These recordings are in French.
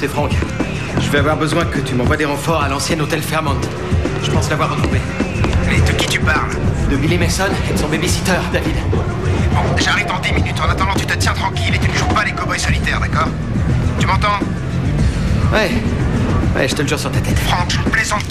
c'est Franck. Je vais avoir besoin que tu m'envoies des renforts à l'ancien hôtel Fairmont. Je pense l'avoir retrouvé. Mais de qui tu parles? De Billy Mason et de son babysitter, David. Bon, j'arrive dans 10 minutes. En attendant, tu te tiens tranquille et tu ne joues pas les cow-boys solitaires, d'accord? Tu m'entends? Ouais, je te le jure sur ta tête. Franck, je plaisante.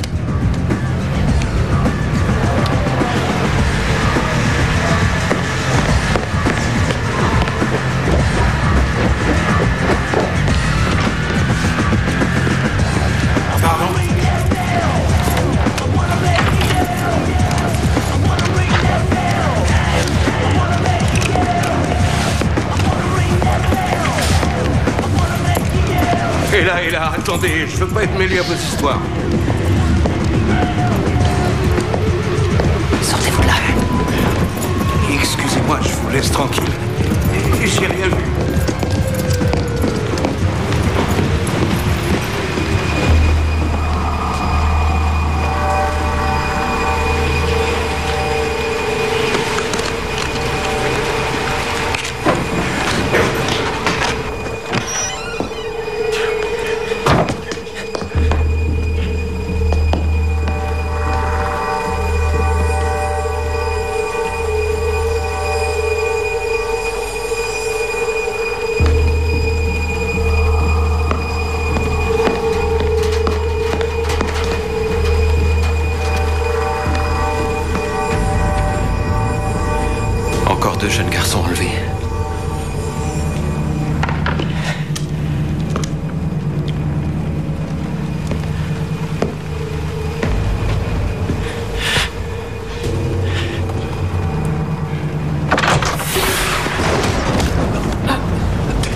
Et là, attendez, je veux pas être mêlé à vos histoires. Sortez-vous de là. Excusez-moi, je vous laisse tranquille. J'ai rien vu. Encore 2 jeunes garçons enlevés.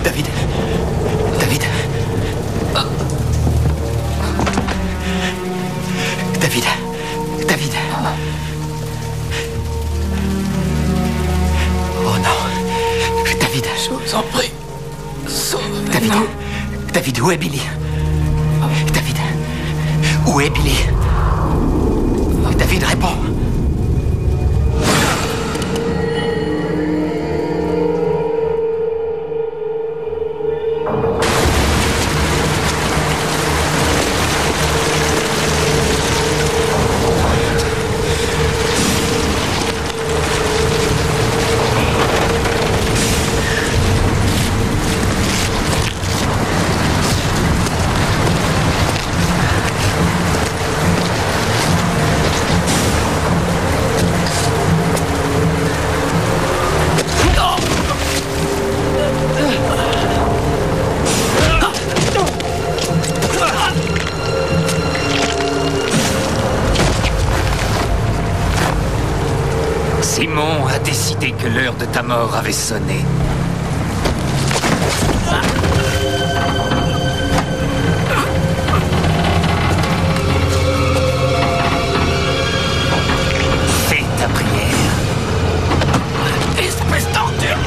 David. David. David. David. Oh non. David. Je vous en prie. Sauvez-nous. David. David, où est Billy? David. Où est Billy? David, réponds. Simon a décidé que l'heure de ta mort avait sonné. Fais ta prière. Espèce d'ordure.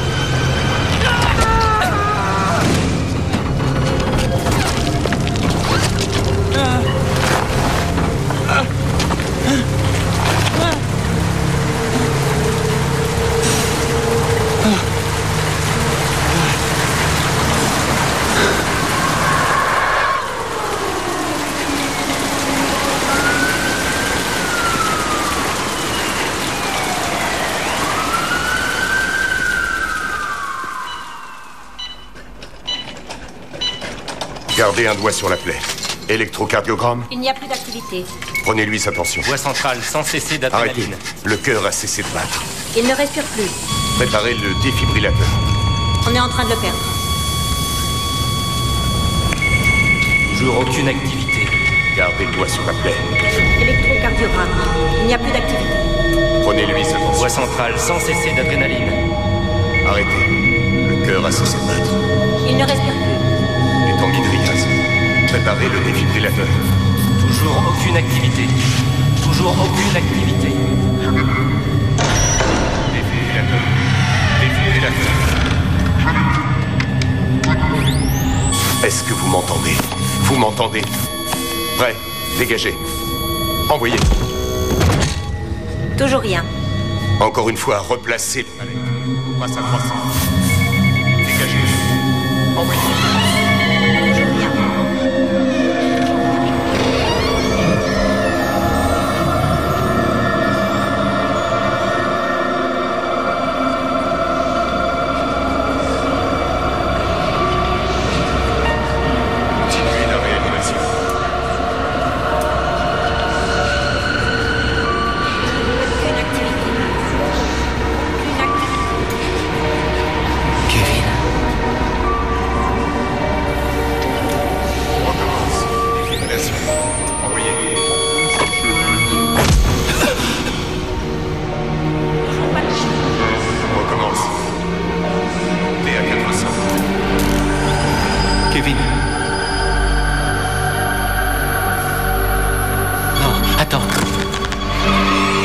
Gardez un doigt sur la plaie. Électrocardiogramme. Il n'y a plus d'activité. Prenez-lui sa tension. Voie centrale, sans cesser Arrêtez. d'adrénaline. Le cœur a cessé de battre. Il ne respire plus. Préparez le défibrillateur. On est en train de le perdre. Toujours aucune activité. Gardez le doigt sur la plaie. Électrocardiogramme. Il n'y a plus d'activité. Prenez-lui sa tension. Voie centrale, sans cesser d'adrénaline. Arrêtez. Le cœur a cessé de battre. Il ne respire plus. Les tanguy-trias. Préparez le défibrillateur. Toujours aucune activité. Toujours aucune activité. Défibrillateur. Défibrillateur. Est-ce que vous m'entendez? Vous m'entendez? Prêt? Dégagez. Envoyez. Toujours rien. Encore une fois, replacez. Passe à 300. Dégagez. Envoyez. Toujours rien.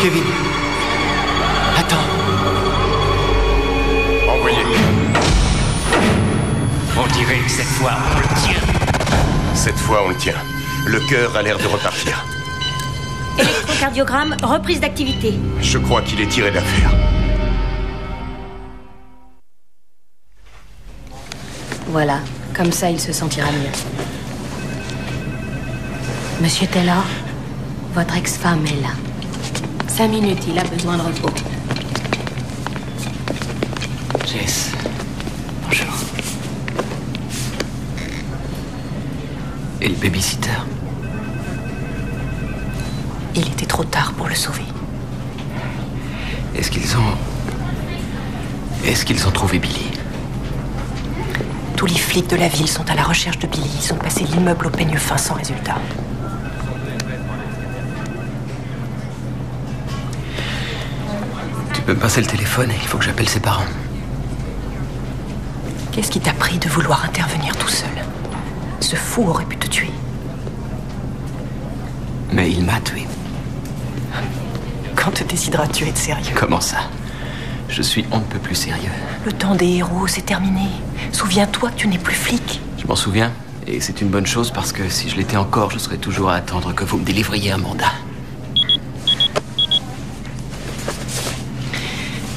Kevin. Attends. Envoyez. On dirait que cette fois, on le tient. Cette fois, on le tient. Le cœur a l'air de repartir. Électrocardiogramme, reprise d'activité. Je crois qu'il est tiré d'affaire. Voilà, comme ça il se sentira mieux. Monsieur Taylor, votre ex-femme est là. 5 minutes, il a besoin de repos. Jess. Bonjour. Et le babysitter? Il était trop tard pour le sauver. Est-ce qu'ils ont trouvé Billy? Tous les flics de la ville sont à la recherche de Billy. Ils ont passé l'immeuble au peigne fin sans résultat. Tu peux me passer le téléphone? Il faut que j'appelle ses parents. Qu'est-ce qui t'a pris de vouloir intervenir tout seul? Ce fou aurait pu te tuer. Mais il m'a tué. Quand te décideras-tu être sérieux? Comment ça? Je suis on ne peut plus sérieux. Le temps des héros, c'est terminé. Souviens-toi que tu n'es plus flic. Je m'en souviens. Et c'est une bonne chose parce que si je l'étais encore, je serais toujours à attendre que vous me délivriez un mandat.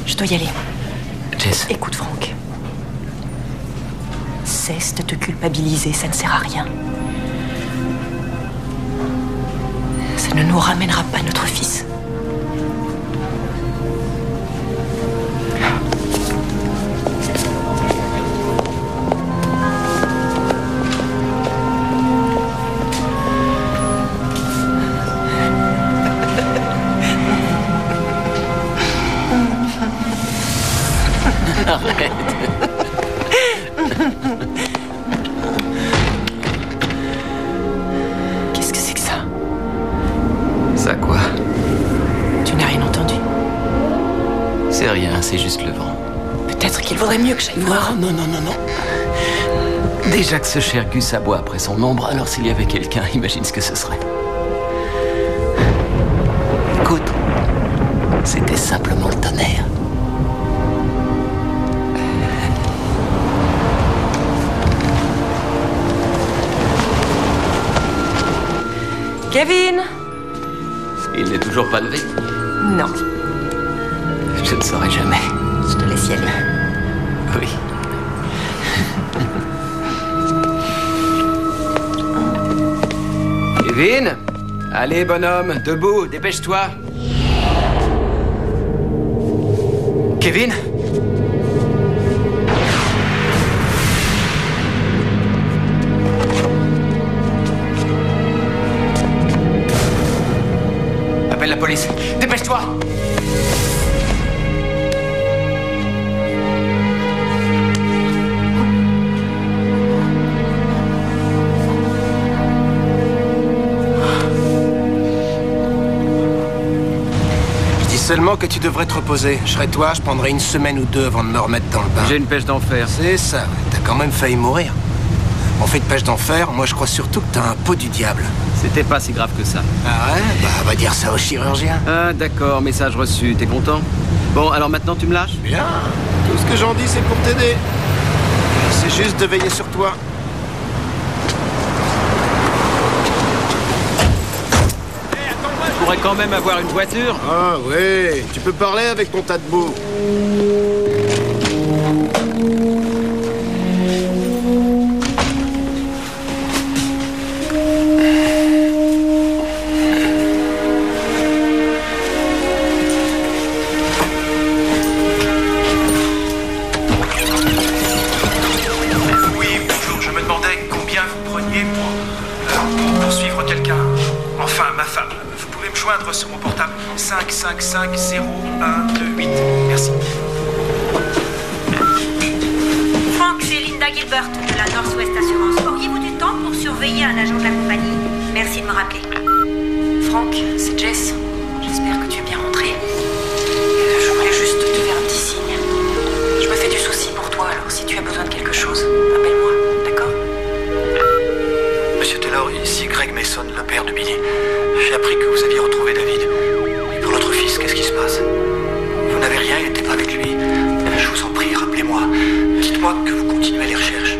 Je dois y aller. Jess. Écoute, Franck. Cesse de te culpabiliser, ça ne sert à rien. Ça ne nous ramènera pas notre fils. Arrête. Qu'est-ce que c'est que ça? Ça quoi? Tu n'as rien entendu? C'est rien, c'est juste le vent. Peut-être qu'il vaudrait mieux que j'aille voir. Non. Déjà que ce cher Gus aboie après son ombre, alors s'il y avait quelqu'un, imagine ce que ce serait. Écoute, c'était simplement le tonnerre. Kevin! Il n'est toujours pas levé? Non. Je ne saurais jamais. Je te laisse y aller. Oui. Kevin? Allez, bonhomme, debout, dépêche-toi. Kevin? Appelle la police. Dépêche-toi! Seulement que tu devrais te reposer. Je serais toi, je prendrais 1 semaine ou 2 avant de me remettre dans le bain. J'ai une pêche d'enfer. C'est ça, t'as quand même failli mourir. En fait de pêche d'enfer, moi je crois surtout que t'as un pot du diable. C'était pas si grave que ça. Ah ouais? Bah va dire ça au chirurgien. Ah, d'accord, message reçu. T'es content? Bon, alors maintenant tu me lâches? Bien. Tout ce que j'en dis c'est pour t'aider. C'est juste de veiller sur toi. Je pourrais quand même avoir une voiture. Ah oui, tu peux parler avec ton tas de boue. Oui, bonjour, je me demandais combien vous preniez pour poursuivre quelqu'un. Enfin, ma femme. Vous pouvez me joindre sur mon portable 555-0128. Merci. Franck, c'est Linda Gilbert de la Northwest Assurance. Auriez-vous du temps pour surveiller un agent de la compagnie? Merci de me rappeler. Franck, c'est Jess. J'espère que tu es bien rentré. Je voulais juste te faire un petit signe. Je me fais du souci pour toi, alors si tu as besoin de quelque chose, appelle-moi, d'accord? Monsieur Taylor, ici Greg Mason, le père de Billy. J'ai appris que vous aviez retrouvé David. Et pour notre fils, qu'est-ce Dites-moi que vous continuez les recherches.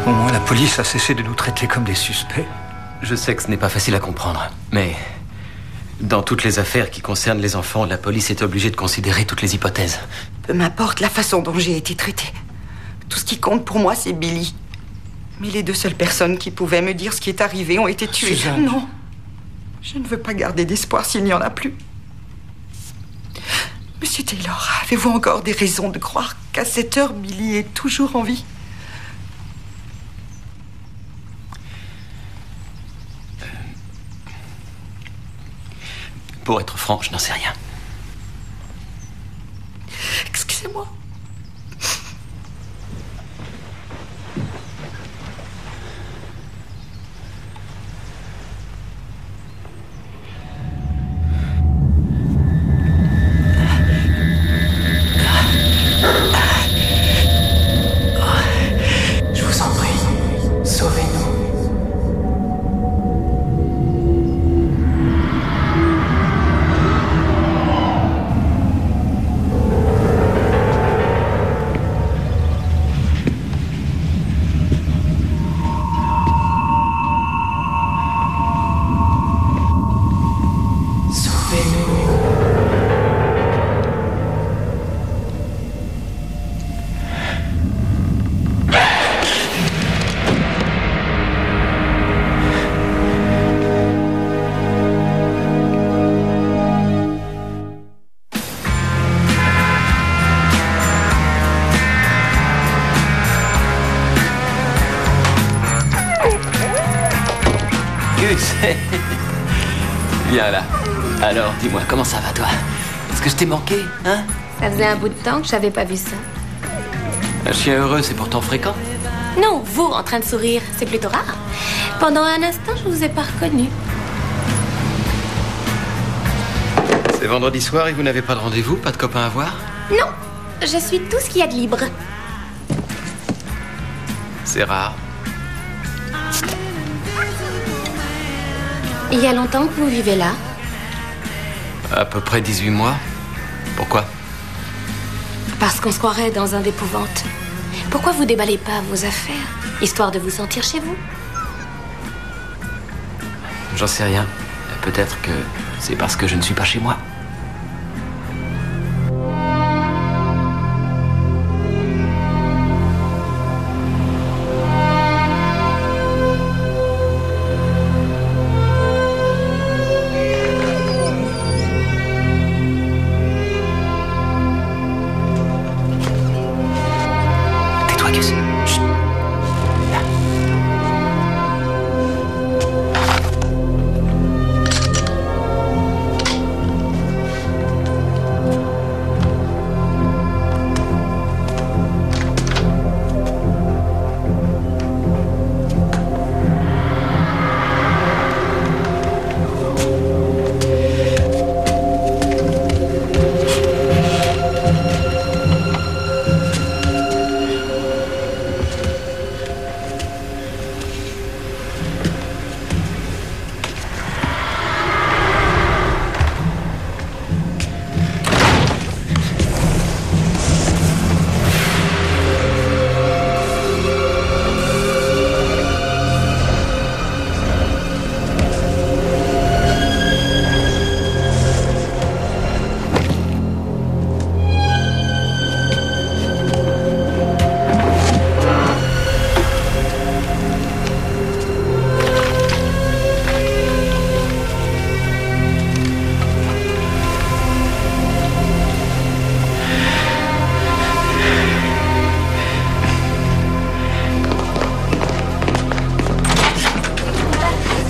Au moins, la police a cessé de nous traiter comme des suspects. Je sais que ce n'est pas facile à comprendre, mais dans toutes les affaires qui concernent les enfants, la police est obligée de considérer toutes les hypothèses. Peu m'importe la façon dont j'ai été traitée. Tout ce qui compte pour moi, c'est Billy. Mais les deux seules personnes qui pouvaient me dire ce qui est arrivé ont été tuées. Suzanne. Non. Je ne veux pas garder d'espoir s'il n'y en a plus. Monsieur Taylor, avez-vous encore des raisons de croire qu'à cette heure, Billy est toujours en vie? Pour être franc, je n'en sais rien. Excusez-moi. Je vous en prie, sauvez-nous. Viens là. Alors, dis-moi, comment ça va, toi? Est-ce que je t'ai manqué, hein? Ça faisait un bout de temps que j'avais pas vu ça. Un chien heureux, c'est pourtant fréquent. Non, vous, en train de sourire, c'est plutôt rare. Pendant un instant, je vous ai pas reconnu. C'est vendredi soir et vous n'avez pas de rendez-vous? Pas de copains à voir? Non, je suis tout ce qu'il y a de libre. C'est rare. Il y a longtemps que vous vivez là? À peu près 18 mois. Pourquoi? Parce qu'on se croirait dans un d'épouvante. Pourquoi vous déballez pas vos affaires, histoire de vous sentir chez vous? J'en sais rien. Peut-être que c'est parce que je ne suis pas chez moi.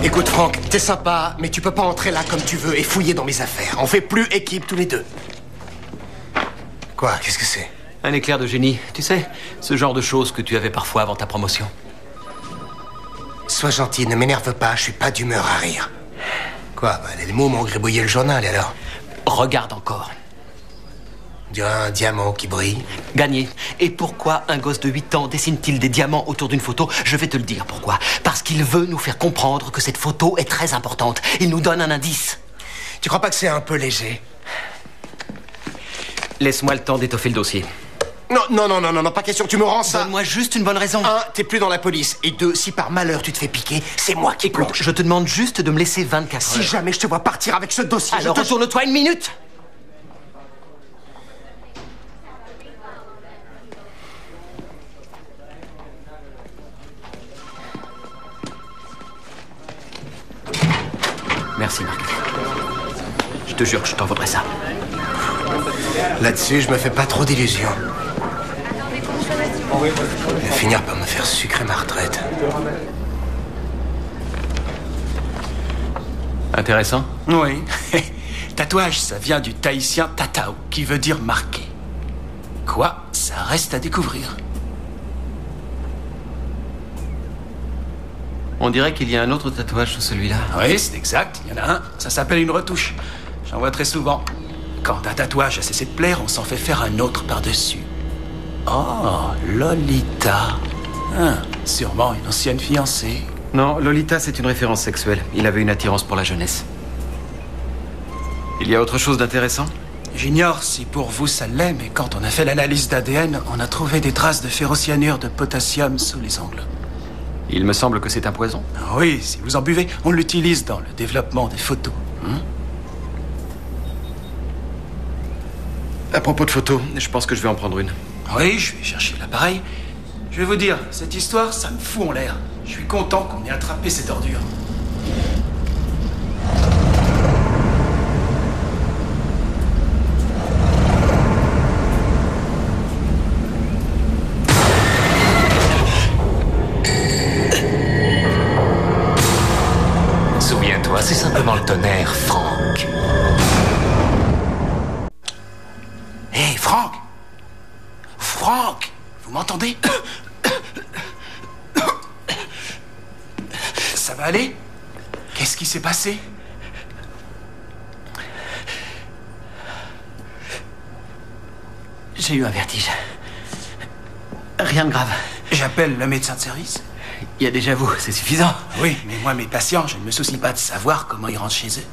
Écoute, Franck, t'es sympa, mais tu peux pas entrer là comme tu veux et fouiller dans mes affaires. On fait plus équipe tous les deux. Quoi? Qu'est-ce que c'est? Un éclair de génie. Tu sais, ce genre de choses que tu avais parfois avant ta promotion. Sois gentil, ne m'énerve pas, je suis pas d'humeur à rire. Quoi? Les mots m'ont gribouillé le journal, et alors? Regarde encore. On dirait un diamant qui brille. Gagné. Et pourquoi un gosse de 8 ans dessine-t-il des diamants autour d'une photo? Je vais te le dire pourquoi. Parce qu'il veut nous faire comprendre que cette photo est très importante. Il nous donne un indice. Tu crois pas que c'est un peu léger? Laisse-moi le temps d'étoffer le dossier. Non, pas question, tu me rends ça. Donne-moi juste une bonne raison. 1, t'es plus dans la police. Et 2, si par malheur tu te fais piquer, c'est moi qui Écoute, plonge. je te demande juste de me laisser 24 heures. Si jamais je te vois partir avec ce dossier, alors retourne-toi 1 minute. Merci, Marc. Je te jure que je t'en vaudrais ça. Là-dessus, je me fais pas trop d'illusions. Je vais finir par me faire sucrer ma retraite. Intéressant. Oui. Tatouage, ça vient du tahitien tatao, qui veut dire marqué. Quoi? Ça reste à découvrir. On dirait qu'il y a un autre tatouage sous celui-là. Oui, c'est exact. Il y en a un. Ça s'appelle une retouche. J'en vois très souvent. Quand un tatouage a cessé de plaire, on s'en fait faire un autre par-dessus. Oh, Lolita. Sûrement une ancienne fiancée. Non, Lolita, c'est une référence sexuelle. Il avait une attirance pour la jeunesse. Il y a autre chose d'intéressant? J'ignore si pour vous ça l'est, mais quand on a fait l'analyse d'ADN, on a trouvé des traces de ferrocyanure de potassium sous les ongles. Il me semble que c'est un poison. Oui, si vous en buvez, on l'utilise dans le développement des photos. À propos de photos, je pense que je vais en prendre une. Oui, je vais chercher l'appareil. Je vais vous dire, cette histoire, ça me fout en l'air. Je suis content qu'on ait attrapé cette ordure. Souviens-toi, c'est simplement le tonnerre, Franck. Hé, Franck! Franck! Vous m'entendez? Ça va aller? Qu'est-ce qui s'est passé? J'ai eu un vertige. Rien de grave. J'appelle le médecin de service. Il y a déjà vous, c'est suffisant. Oui, mais moi, mes patients, je ne me soucie pas de savoir comment ils rentrent chez eux.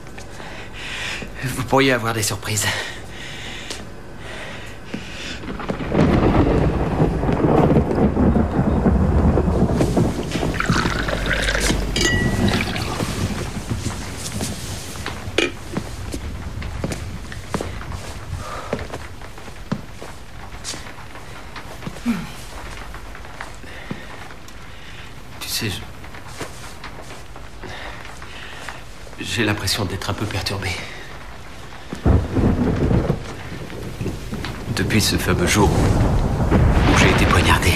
Vous pourriez avoir des surprises. J'ai l'impression d'être un peu perturbé. Depuis ce fameux jour où j'ai été poignardé.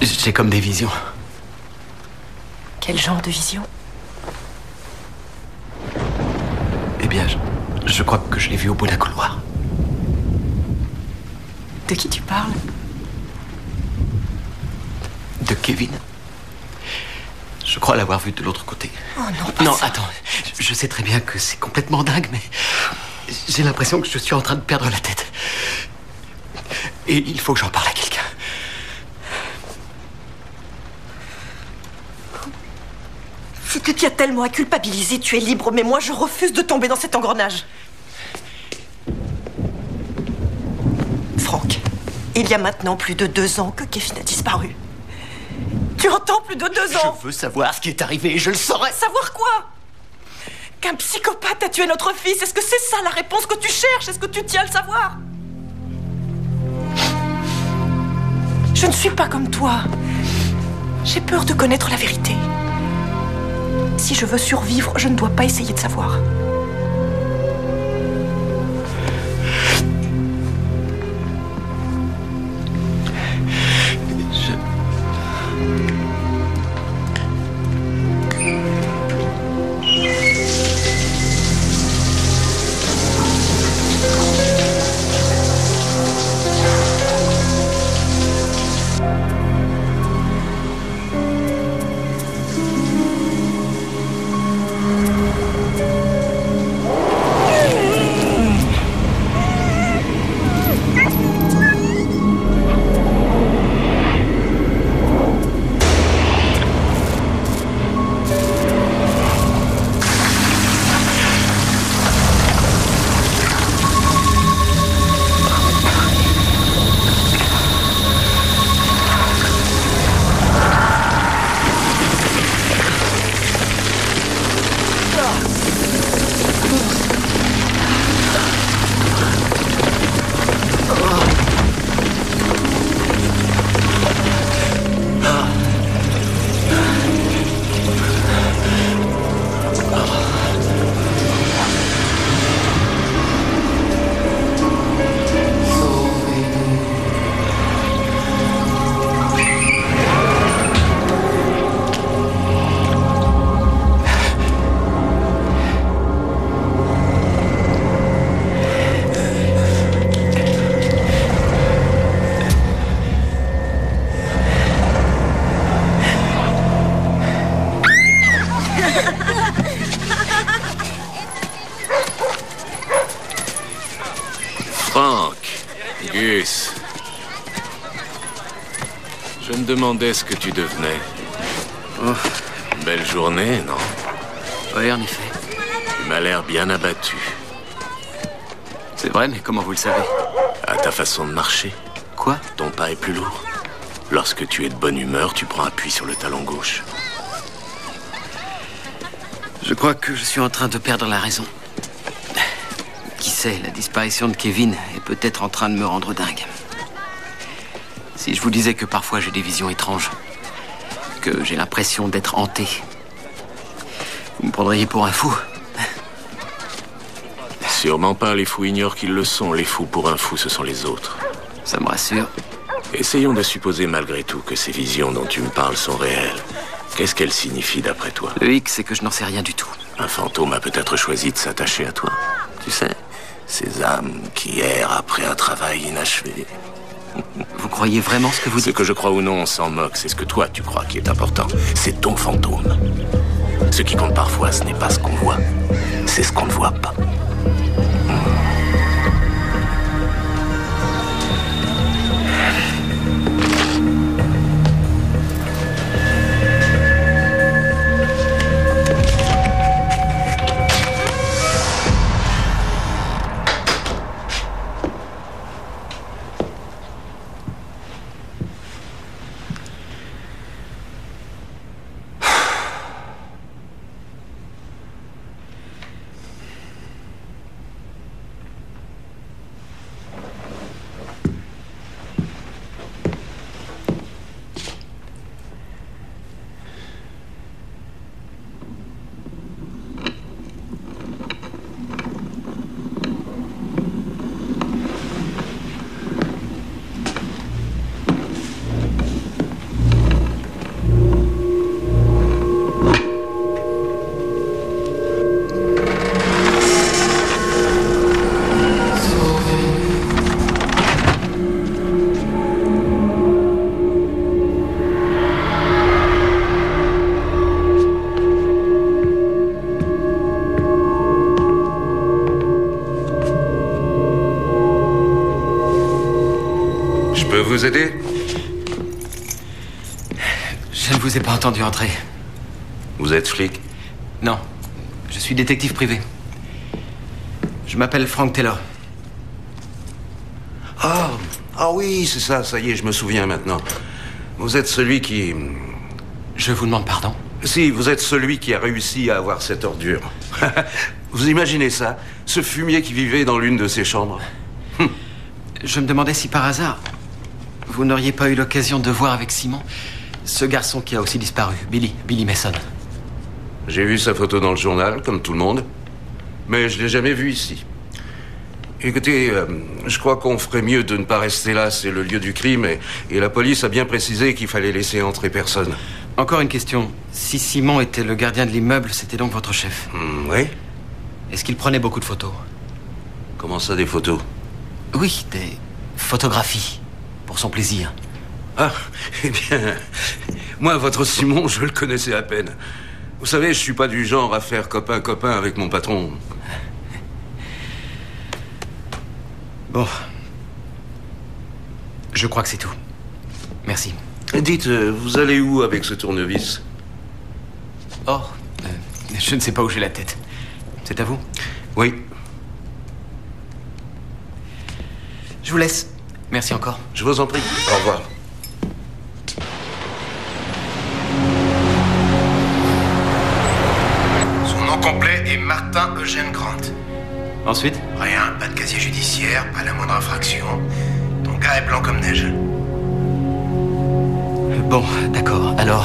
J'ai comme des visions. Quel genre de vision? Eh bien, je crois que je l'ai vu au bout d'un couloir. De qui tu parles? De Kevin. Je crois l'avoir vu de l'autre côté. Oh non, pas non, ça. Attends. Je sais très bien que c'est complètement dingue, mais j'ai l'impression que je suis en train de perdre la tête. Et il faut que j'en parle à quelqu'un. Si tu tiens tellement à culpabiliser, tu es libre, mais moi je refuse de tomber dans cet engrenage. Franck, il y a maintenant plus de 2 ans que Kevin a disparu. Tu entends, plus de 2 ans? Je veux savoir ce qui est arrivé et je le saurai. Savoir quoi? Qu'un psychopathe a tué notre fils. Est-ce que c'est ça la réponse que tu cherches? Est-ce que tu tiens à le savoir? Je ne suis pas comme toi. J'ai peur de connaître la vérité. Si je veux survivre, je ne dois pas essayer de savoir. Je me demandais ce que tu devenais. Oh. Une belle journée, non? Oui, en effet. Tu m'as l'air bien abattu. C'est vrai, mais comment vous le savez? À ta façon de marcher. Quoi? Ton pas est plus lourd. Lorsque tu es de bonne humeur, tu prends appui sur le talon gauche. Je crois que je suis en train de perdre la raison. Qui sait, la disparition de Kevin est peut-être en train de me rendre dingue. Si je vous disais que parfois j'ai des visions étranges, que j'ai l'impression d'être hanté, vous me prendriez pour un fou. Sûrement pas, les fous ignorent qu'ils le sont. Les fous pour un fou, ce sont les autres. Ça me rassure. Essayons de supposer malgré tout que ces visions dont tu me parles sont réelles. Qu'est-ce qu'elles signifient d'après toi? Le hic, c'est que je n'en sais rien du tout. Un fantôme a peut-être choisi de s'attacher à toi. Tu sais, ces âmes qui errent après un travail inachevé. Vous croyez vraiment ce que vous dites? Ce que je crois ou non, on s'en moque. C'est ce que toi, tu crois qui est important. C'est ton fantôme. Ce qui compte parfois, ce n'est pas ce qu'on voit. C'est ce qu'on ne voit pas. Vous aider? Je ne vous ai pas entendu entrer. Vous êtes flic? Non, je suis détective privé. Je m'appelle Frank Taylor. Ah oui, c'est ça, ça y est, je me souviens maintenant. Vous êtes celui qui... Je vous demande pardon? Si, vous êtes celui qui a réussi à avoir cette ordure. Vous imaginez ça? Ce fumier qui vivait dans l'une de ses chambres. Je me demandais si par hasard... vous n'auriez pas eu l'occasion de voir avec Simon ce garçon qui a aussi disparu, Billy Mason. J'ai vu sa photo dans le journal, comme tout le monde. Mais je l'ai jamais vu ici. Écoutez, je crois qu'on ferait mieux de ne pas rester là. C'est le lieu du crime et la police a bien précisé qu'il fallait laisser entrer personne. Encore une question. Si Simon était le gardien de l'immeuble, c'était donc votre chef? Oui. Est-ce qu'il prenait beaucoup de photos? Comment ça, des photos? Oui, des photographies. Pour son plaisir. Ah, eh bien... moi, votre Simon, je le connaissais à peine. Vous savez, je suis pas du genre à faire copain-copain avec mon patron. Bon. Je crois que c'est tout. Merci. Dites, vous allez où avec ce tournevis? Oh, je ne sais pas où j'ai la tête. C'est à vous? Oui. Je vous laisse. Merci encore. Je vous en prie. Au revoir. Son nom complet est Martin Eugène Grant. Ensuite? Rien, pas de casier judiciaire, pas la moindre infraction. Ton gars est blanc comme neige. Bon, d'accord. Alors,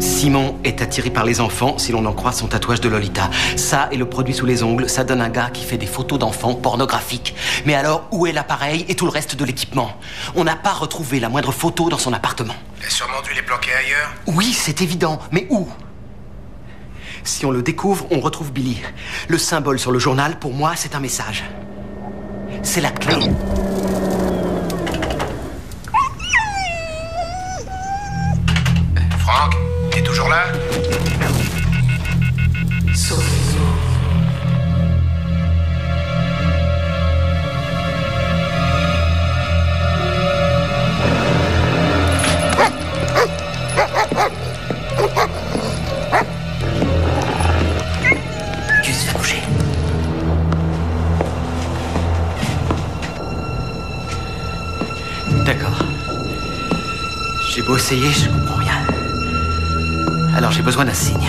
Simon est attiré par les enfants, si l'on en croit son tatouage de Lolita. Ça et le produit sous les ongles, ça donne un gars qui fait des photos d'enfants pornographiques. Mais alors, où est l'appareil et tout le reste de l'équipement? On n'a pas retrouvé la moindre photo dans son appartement. Il a sûrement dû les planquer ailleurs. Oui, c'est évident. Mais où? Si on le découvre, on retrouve Billy. Le symbole sur le journal, pour moi, c'est un message. C'est la clé. Franck, t'es toujours là? J'ai beau essayer, je comprends rien. Alors j'ai besoin d'un signe.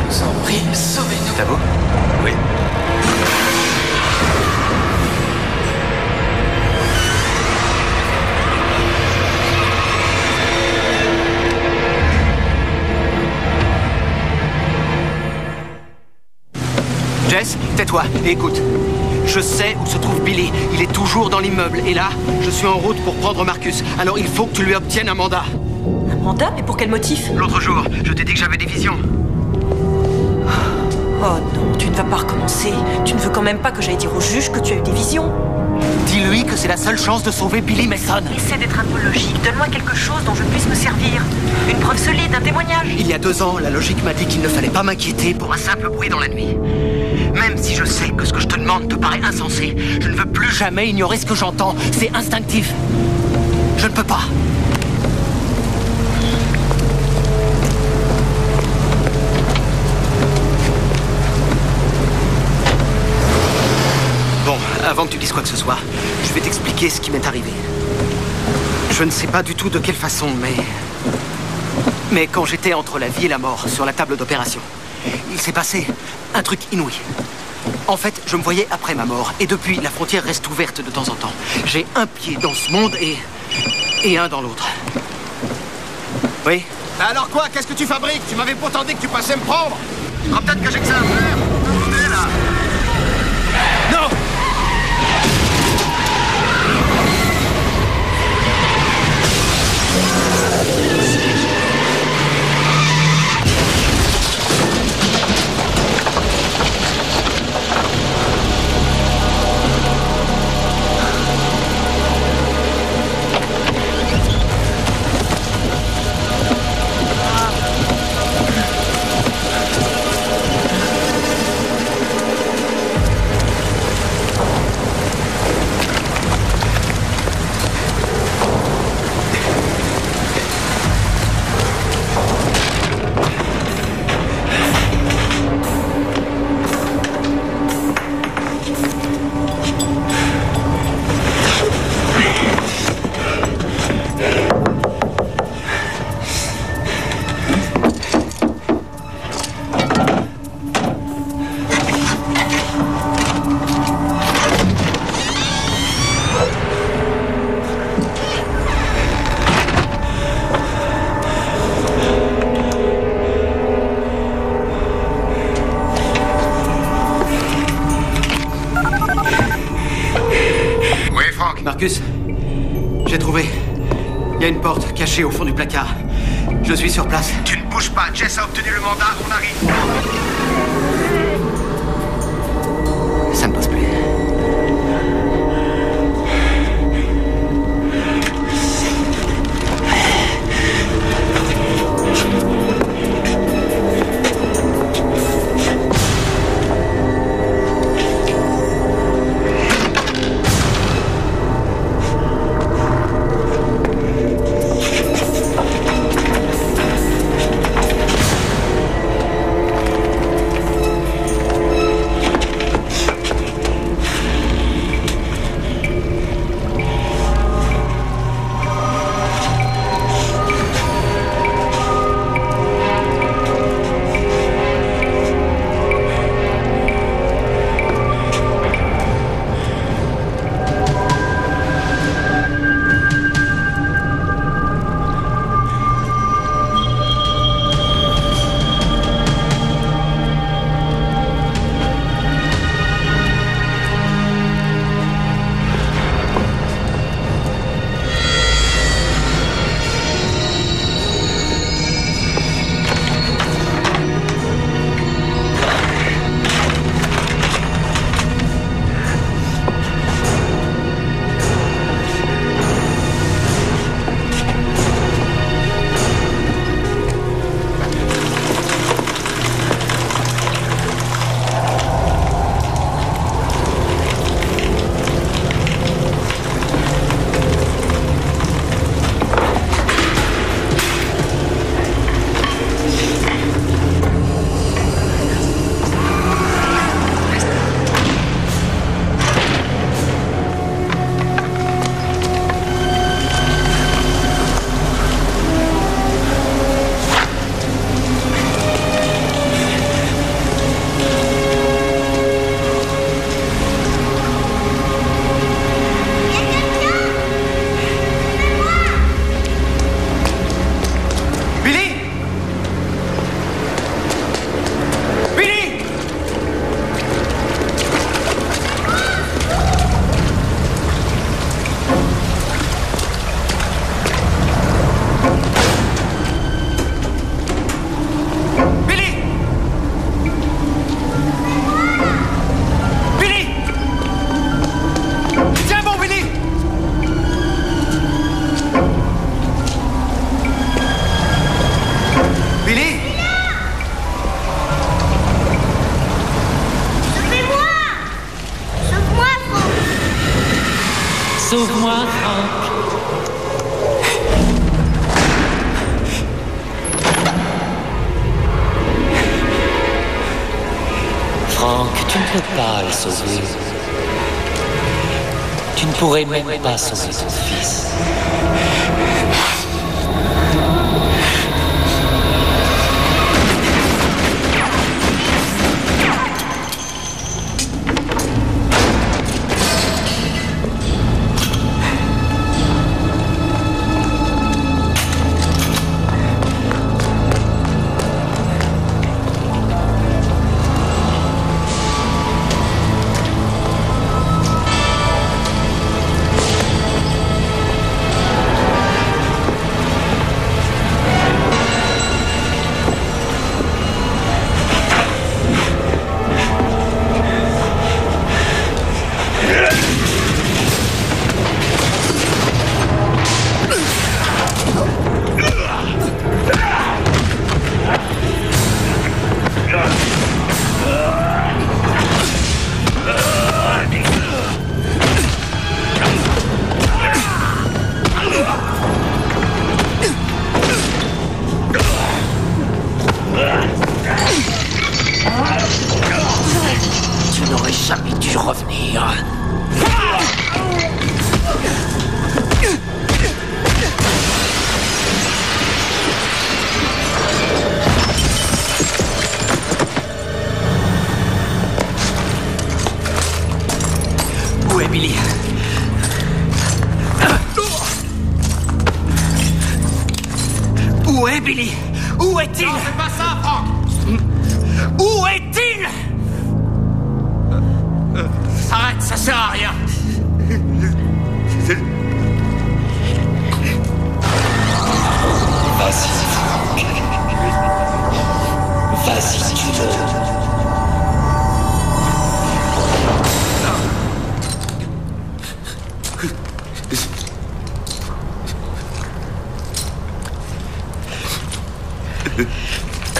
Je vous en prie, sauvez-nous. T'as beau? Oui. Jess, tais-toi et écoute. Je sais où se trouve Billy. Il est toujours dans l'immeuble. Et là, je suis en route pour prendre Marcus. Alors il faut que tu lui obtiennes un mandat. Un mandat? Mais pour quel motif? L'autre jour, je t'ai dit que j'avais des visions. Oh non, tu ne vas pas recommencer. Tu ne veux quand même pas que j'aille dire au juge que tu as eu des visions? Dis-lui que c'est la seule chance de sauver Billy Mason. Essaie d'être un peu logique. Donne-moi quelque chose dont je puisse me servir. Une preuve solide, un témoignage. Il y a 2 ans, la logique m'a dit qu'il ne fallait pas m'inquiéter pour un simple bruit dans la nuit. Même si je sais que ce que je te demande te paraît insensé, je ne veux plus jamais ignorer ce que j'entends. C'est instinctif. Je ne peux pas. Bon, avant que tu dises quoi que ce soit, je vais t'expliquer ce qui m'est arrivé. Je ne sais pas du tout de quelle façon, mais quand j'étais entre la vie et la mort sur la table d'opération, il s'est passé un truc inouï. En fait, je me voyais après ma mort, et depuis, la frontière reste ouverte de temps en temps. J'ai un pied dans ce monde et un dans l'autre. Oui? Bah alors quoi? Qu'est-ce que tu fabriques? Tu m'avais pourtant dit que tu passais me prendre. Tu crois peut-être que j'ai que ça à faire? Venez là. Non! Marcus, j'ai trouvé. Il y a une porte cachée au fond du placard. Je suis sur place. Tu ne bouges pas. Jess a obtenu le mandat. On arrive. Ça ne passe plus. Franck, tu ne peux pas le sauver. Tu ne pourrais même pas sauver ton fils. Tu n'aurais jamais dû revenir. Où est Billy? Où est Billy? Où est-il? Non, c'est pas ça, Franck! Où est-il? Arrête, ça sert à rien! Vas-y, Franck. Vas-y si tu veux.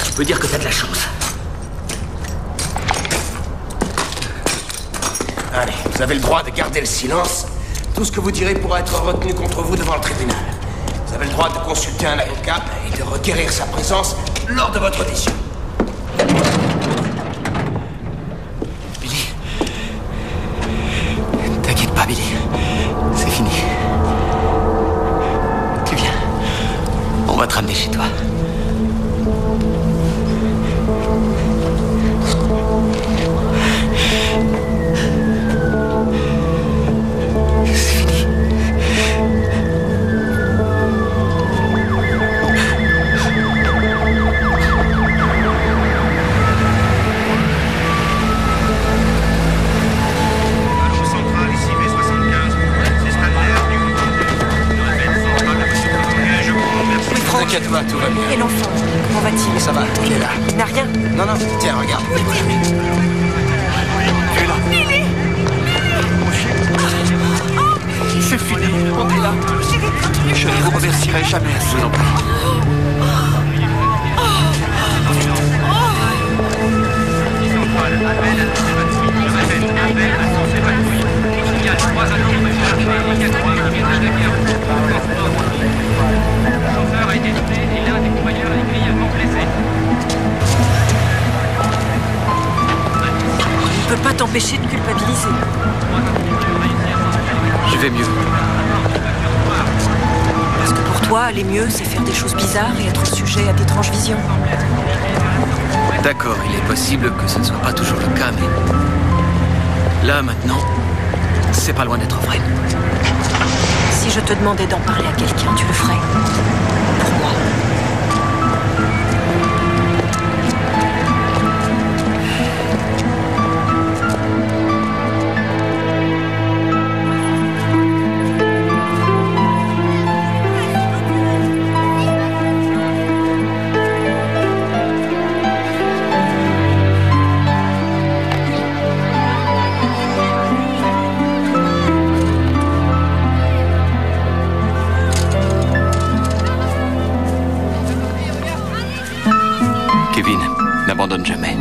Je peux dire que t'as de la chance. Allez, vous avez le droit de garder le silence. Tout ce que vous direz pourra être retenu contre vous devant le tribunal. Vous avez le droit de consulter un avocat et de requérir sa présence lors de votre audition. Billy. T'inquiète pas, Billy. C'est fini. Tu viens. On va te ramener chez toi. T'inquiète pas, tout va bien. Et l'enfant, comment va-t-il? Ça va, il est là. Il n'a rien? Non, non, tiens, regarde. Tu es là. Billy! C'est fini, on est là. Je ne vous remercierai jamais. Je vous en prie. Je ne peux pas t'empêcher de culpabiliser. Je vais mieux. Parce que pour toi, aller mieux, c'est faire des choses bizarres et être sujet à d'étranges visions. D'accord, il est possible que ce ne soit pas toujours le cas, mais... Là, maintenant, c'est pas loin d'être vrai. Si je te demandais d'en parler à quelqu'un, tu le ferais. Pour moi. Kevin, n'abandonne jamais.